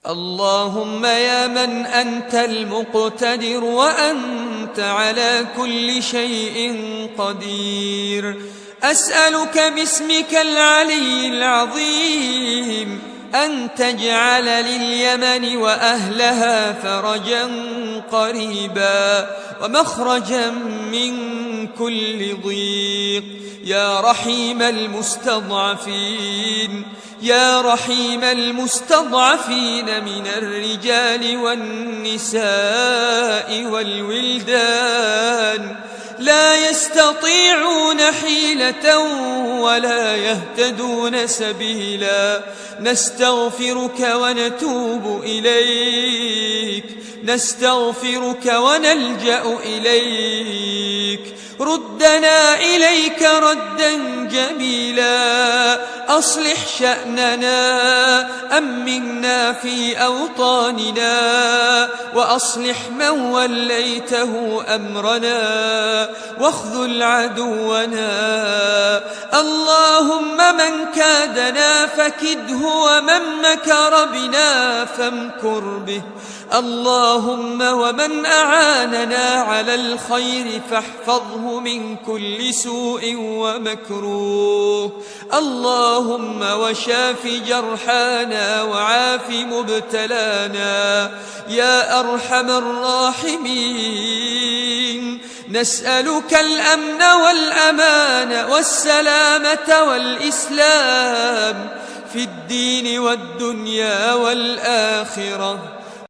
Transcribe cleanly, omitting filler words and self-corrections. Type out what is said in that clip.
اللهم يا من أنت المقتدر وأنت على كل شيء قدير، أسألك باسمك العلي العظيم أن تجعل لليمن وأهلها فرجا قريبا ومخرجا من كل ضيق، يا رحيم المستضعفين، يا رحيم المستضعفين من الرجال والنساء والولدان، لا يستطيعون حيلة ولا يهتدون سبيلا، نستغفرك ونتوب إليك، نستغفرك ونلجأ إليك، ردنا إليك ردا جميلا، أصلح شأننا، أمنا في أوطاننا، وأصلح من وليته أمرنا، واخذل عدونا. اللهم من كادنا فكده، ومن مكر بنا فامكر به، اللهم ومن أعاننا على الخير فاحفظه من كل سوء ومكروه، اللهم وشاف جرحانا وعاف مبتلانا يا أرحم الراحمين. نسألك الأمن والأمان والسلامة والإسلام في الدين والدنيا والآخرة.